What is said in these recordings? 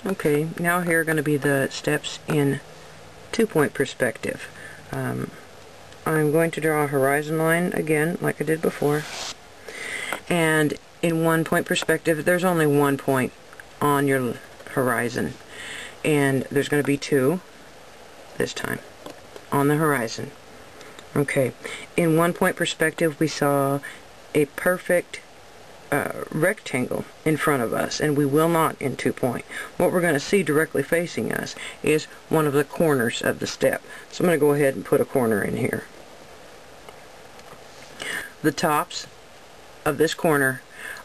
Okay, now here are going to be the steps in 2-point perspective. I'm going to draw a horizon line again, like I did before. And in 1-point perspective, there's only 1 point on your horizon. And there's going to be 2, this time, on the horizon. Okay, in 1-point perspective, we saw a perfect rectangle in front of us, and we will not in 2-point. What we're going to see directly facing us is one of the corners of the step. So I'm going to go ahead and put a corner in here. The tops of this corner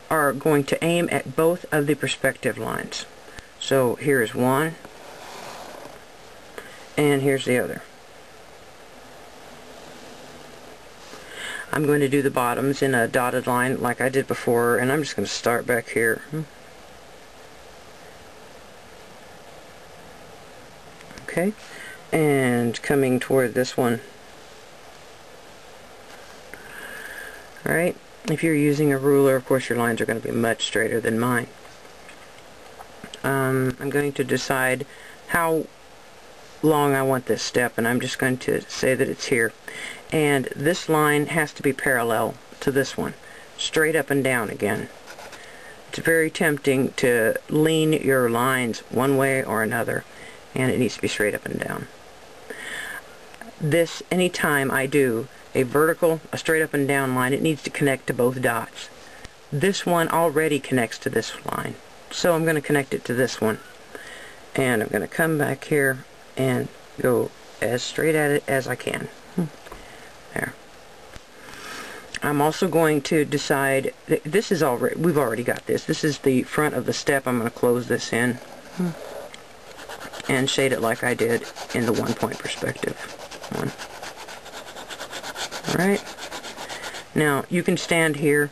are going to aim at both of the perspective lines. So here's one, and here's the other. I'm going to do the bottoms in a dotted line like I did before, and I'm just going to start back here. Okay, and coming toward this one. Alright, if you're using a ruler, of course your lines are going to be much straighter than mine. I'm going to decide how long I want this step, and I'm just going to say that it's here. And this line has to be parallel to this one, straight up and down again. It's very tempting to lean your lines one way or another, and it needs to be straight up and down. This, anytime I do a vertical, a straight up and down line, it needs to connect to both dots. This one already connects to this line, so I'm going to connect it to this one. And I'm going to come back here and go as straight at it as I can. There. I'm also going to decide that this is already, we've already got this. This is the front of the step. I'm going to close this in and shade it like I did in the 1-point perspective one. Alright. Now you can stand here,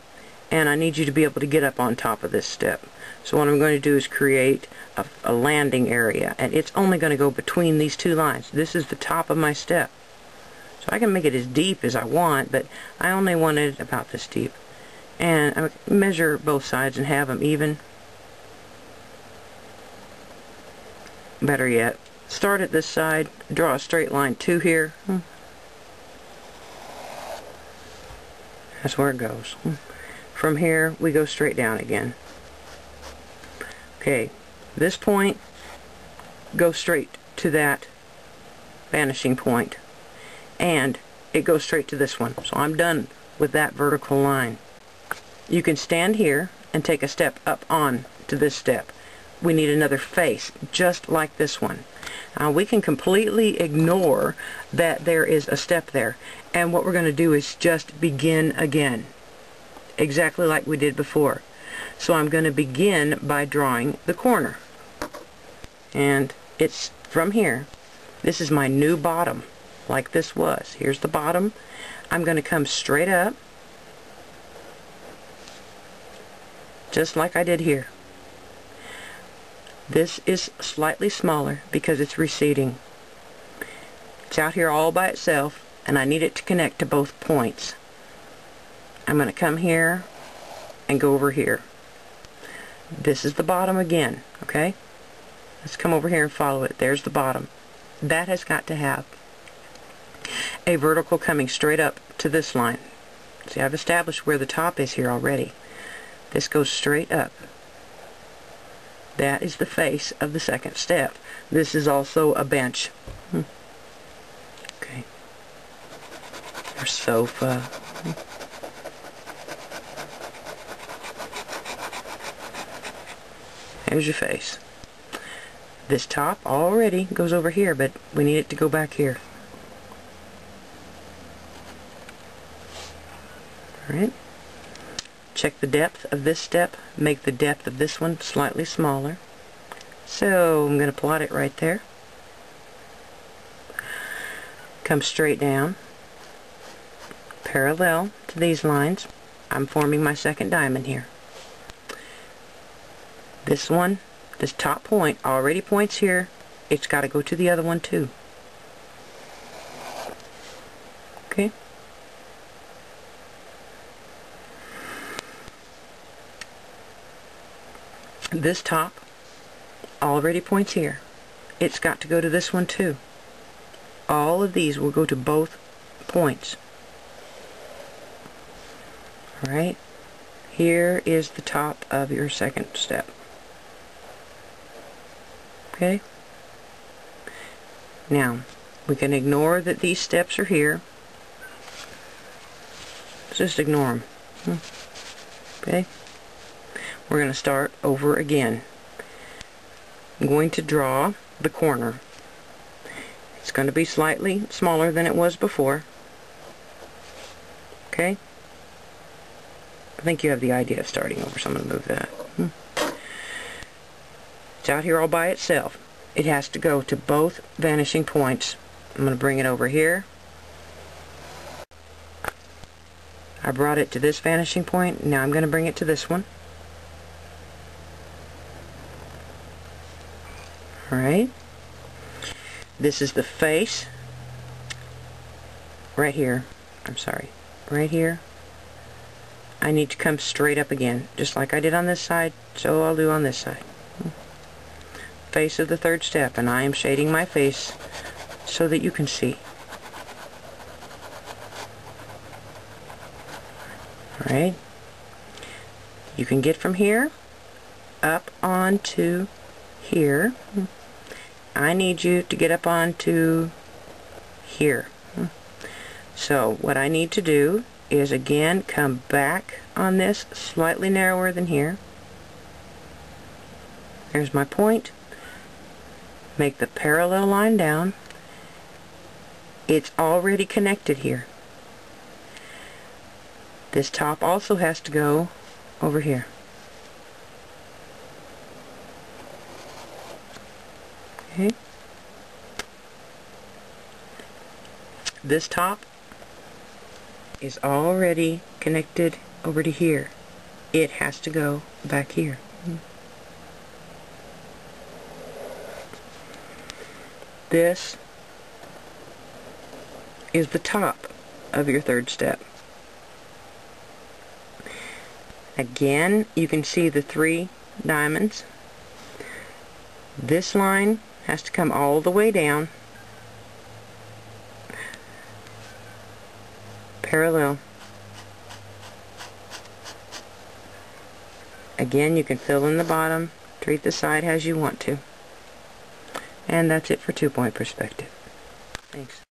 and I need you to be able to get up on top of this step. So what I'm going to do is create a landing area, and it's only going to go between these two lines. This is the top of my step. So I can make it as deep as I want, but I only want it about this deep. And I measure both sides and have them even. Better yet, start at this side, draw a straight line to here. That's where it goes. From here, we go straight down again. Okay, this point goes straight to that vanishing point, and it goes straight to this one. So I'm done with that vertical line. You can stand here and take a step up on to this step. We need another face, just like this one. We can completely ignore that there is a step there, and what we're going to do is just begin again, exactly like we did before. So I'm going to begin by drawing the corner, and it's from here. This is my new bottom, like this was. Here's the bottom. I'm going to come straight up, just like I did here. This is slightly smaller because it's receding. It's out here all by itself, and I need it to connect to both points. I'm going to come here and go over here. This is the bottom again, okay? Let's come over here and follow it. There's the bottom. That has got to have a vertical coming straight up to this line. See, I've established where the top is here already. This goes straight up. That is the face of the second step. This is also a bench. Okay. Or sofa. There's your face. This top already goes over here, but we need it to go back here. Alright. Check the depth of this step. Make the depth of this one slightly smaller. So I'm going to plot it right there. Come straight down. Parallel to these lines. I'm forming my second diamond here. This one, this top point already points here. It's got to go to the other one too. Okay. This top already points here. It's got to go to this one too. All of these will go to both points. Alright, here is the top of your second step. Okay? Now, we can ignore that these steps are here. Just ignore them. Okay? We're going to start over again. I'm going to draw the corner. It's going to be slightly smaller than it was before. Okay? I think you have the idea of starting over, so I'm going to move that. It's out here all by itself. It has to go to both vanishing points. I'm going to bring it over here. I brought it to this vanishing point. Now I'm going to bring it to this one. Alright. This is the face. Right here. I'm sorry. Right here. I need to come straight up again, just like I did on this side, so I'll do on this side. Face of the third step, and I am shading my face so that you can see. Alright. You can get from here up onto here. I need you to get up onto here. So what I need to do is again come back on this, slightly narrower than here. There's my point. Make the parallel line down. It's already connected here. This top also has to go over here. Okay. This top is already connected over to here. It has to go back here. This is the top of your third step. Again, you can see the 3 diamonds. This line has to come all the way down, parallel. Again, you can fill in the bottom, treat the side as you want to. And that's it for 2-point perspective. Thanks.